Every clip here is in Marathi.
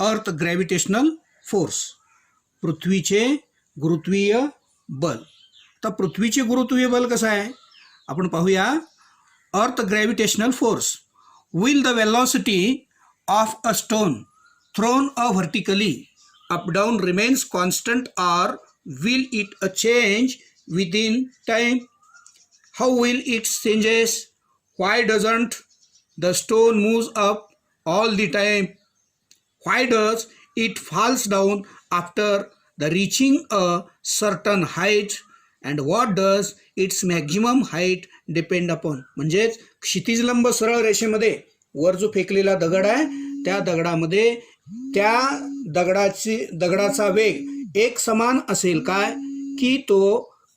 अर्थ ग्रॅव्हिटेशनल फोर्स, पृथ्वीचे गुरुत्वीय बल. तर पृथ्वीचे गुरुत्वीय बल कसं आहे आपण पाहूया. Earth gravitational force will the velocity of a stone thrown vertically up down remains constant or will it a change within time. How will it changes. Why doesn't the stone moves up all the time. Why does it falls down after the reaching a certain height and what does its maximum height depend upon. म्हणजेच क्षितिजलंब सरळ रेषेमध्ये वर जो फेकलेला दगड आहे त्या दगडामध्ये त्या दगडाचा वेग एक समान असेल काय की तो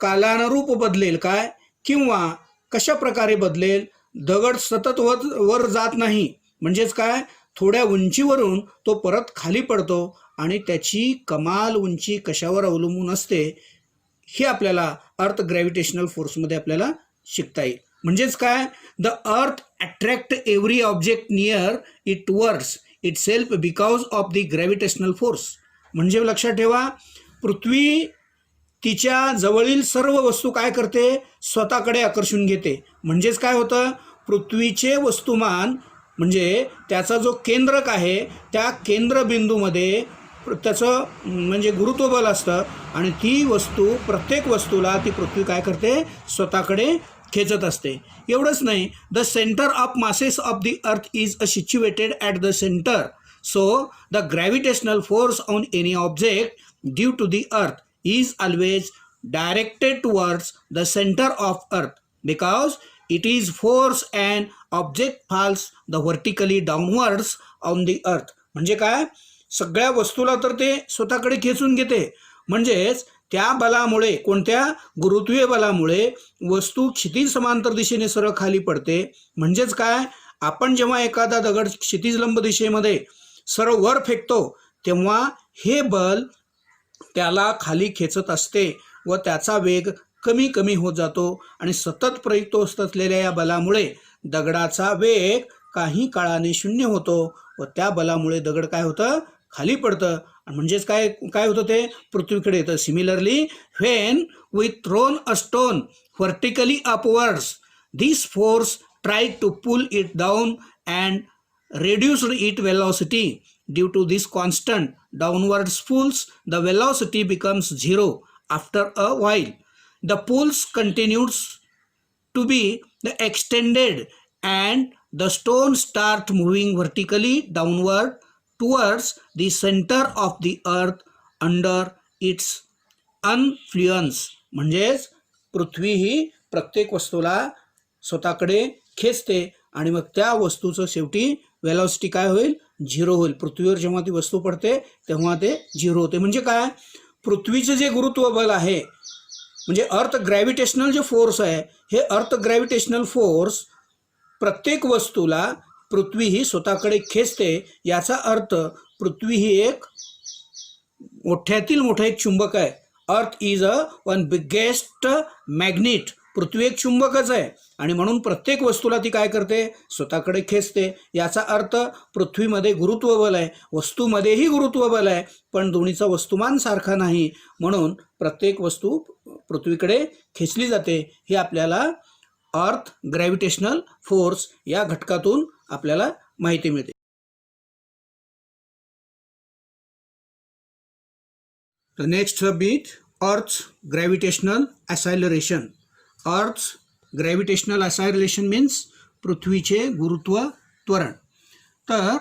कालानुरूप बदलेल काय किंवा कशा प्रकारे बदलेल. दगड सतत वर जात नाही म्हणजेच काय थोड्या उंचीवरून तो परत खाली पडतो आणि त्याची कमाल उंची कशावर अवलंबून असते हे आपल्याला अर्थ ग्रॅव्हिटेशनल फोर्समध्ये आपल्याला शिकता येईल. म्हणजेच काय the earth attract every object near it towards it self because of the gravitational force. म्हणजे लक्षात ठेवा पृथ्वी तिच्या जवळील सर्व वस्तू काय करते स्वतःकडे आकर्षून घेते. म्हणजेच काय होतं पृथ्वीचे वस्तुमान म्हणजे त्याचा जो केंद्रक आहे त्या केंद्रबिंदूमध्ये त्याचं म्हणजे गुरुत्वबल असतं आणि ती वस्तू प्रत्येक वस्तूला ती पृथ्वी काय करते स्वतःकडे खेचत असते. एवढंच नाही the centre of masses of the earth is situated at the centre. So the gravitational force on any object due to the earth is always directed towards the centre of earth because it is force and object falls the vertically downwards on the earth. म्हणजे काय सगळ्या वस्तूला तर ते स्वतःकडे खेचून घेते. म्हणजेच त्या बलामुळे कोणत्या गुरुत्वीय बलामुळे वस्तू क्षितिज समांतर दिशेने सरळ खाली पडते. म्हणजेच काय आपण जेव्हा एखादा दगड क्षितिज लंब दिशेमध्ये सरळ वर फेकतो तेव्हा हे बल त्याला खाली खेचत असते व त्याचा वेग कमी कमी होत जातो आणि सतत प्रयुक्त होत असलेल्या या बलामुळे दगडाचा वेग काही काळाने शून्य होतो व त्या बलामुळे दगड काय होतं खाली पडतं. म्हणजेच काय काय होतं ते पृथ्वीकडे येतं. Similarly when we thrown a stone vertically upwards this force try to pull it down and reduced its velocity. Due to this constant downward pulls, the velocity becomes zero after a while. The pulse continues to be extended and the stone start moving vertically downward towards the center of the earth under its influence. म्हणजेच पृथ्वी ही प्रत्येक वस्तूला स्वतःकडे खेचते आणि मग त्या वस्तूचं शेवटी वेलॉसिटी काय होईल झिरो होईल. पृथ्वीवर जेव्हा ती वस्तू पडते तेव्हा ते झिरो होते. म्हणजे काय पृथ्वीचं जे गुरुत्व बल आहे म्हणजे अर्थ ग्रॅव्हिटेशनल जे फोर्स आहे हे अर्थ ग्रॅव्हिटेशनल फोर्स प्रत्येक वस्तूला पृथ्वी ही स्वतःकडे खेचते. याचा अर्थ पृथ्वी ही एक मोठ्यातील मोठा एक चुंबक आहे. Earth is one biggest magnet. पृथ्वी एक चुंबकच आहे आणि म्हणून प्रत्येक वस्तूला ती काय करते स्वतःकडे खेचते. याचा अर्थ पृथ्वीमध्ये गुरुत्वबल आहे वस्तूमध्येही गुरुत्वबल आहे पण दोन्हीचा वस्तुमान सारखा नाही म्हणून प्रत्येक वस्तू पृथ्वीकडे खेचली जाते. हे आपल्याला अर्थ ग्रॅव्हिटेशनल फोर्स या घटकातून आपल्याला माहिती मिळते. द नेक्स्ट बीट अर्थ ग्रॅव्हिटेशनल ॲसायलरेशन. अर्थ ग्रॅव्हिटेशनल ॲसायलेशन मीन्स पृथ्वीचे गुरुत्व त्वरण. तर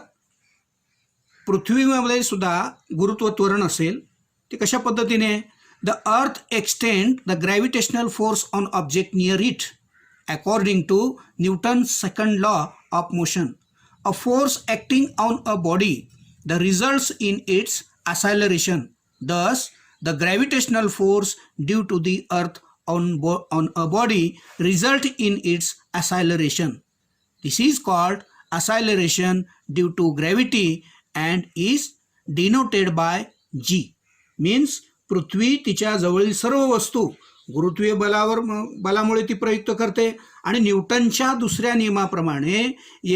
पृथ्वीमध्ये सुद्धा गुरुत्व त्वरण असेल ते कशा पद्धतीने the earth extend the gravitational force on object near it according to Newton's second law of motion. A force acting on a body the results in its acceleration. Thus the gravitational force due to the earth on a body result in its acceleration. This is called acceleration due to gravity and is denoted by G. Means पृथ्वी तिच्या जवळील सर्व वस्तू गुरुत्वीय बलामुळे ती प्रयुक्त करते आणि न्यूटनच्या दुसऱ्या नियमाप्रमाणे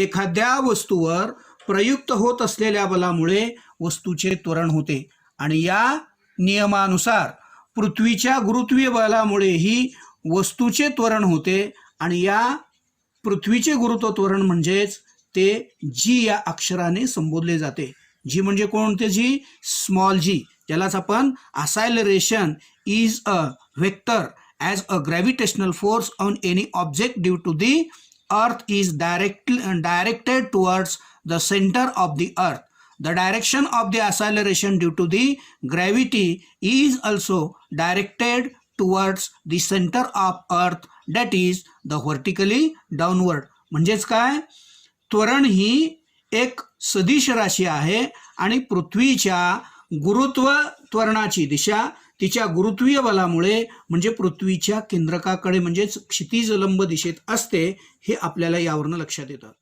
एखाद्या वस्तूवर प्रयुक्त होत असलेल्या बलामुळे वस्तूचे त्वरण होते आणि या नियमानुसार पृथ्वीच्या गुरुत्वीय बलामुळेही वस्तूचे त्वरण होते आणि या पृथ्वीचे गुरुत्व त्वरण म्हणजेच ते जी या अक्षराने संबोधले जाते. जी म्हणजे कोणते जी? स्मॉल जी. त्यालाच आपण acceleration is a vector as a gravitational force on any object due to the earth is directed towards the center of the earth. The direction of the acceleration due to the gravity is also directed towards the center of earth, that is the vertically downward. म्हणजेच काय? त्वरण ही एक सदिश राशी आहे आणि पृथ्वीच्या गुरुत्व त्वरणाची दिशा तिच्या गुरुत्वीय बलामुळे म्हणजे पृथ्वीच्या केंद्रकाकडे म्हणजेच क्षितिज लंब दिशेत असते, हे आपल्याला यावरून लक्षात येतं.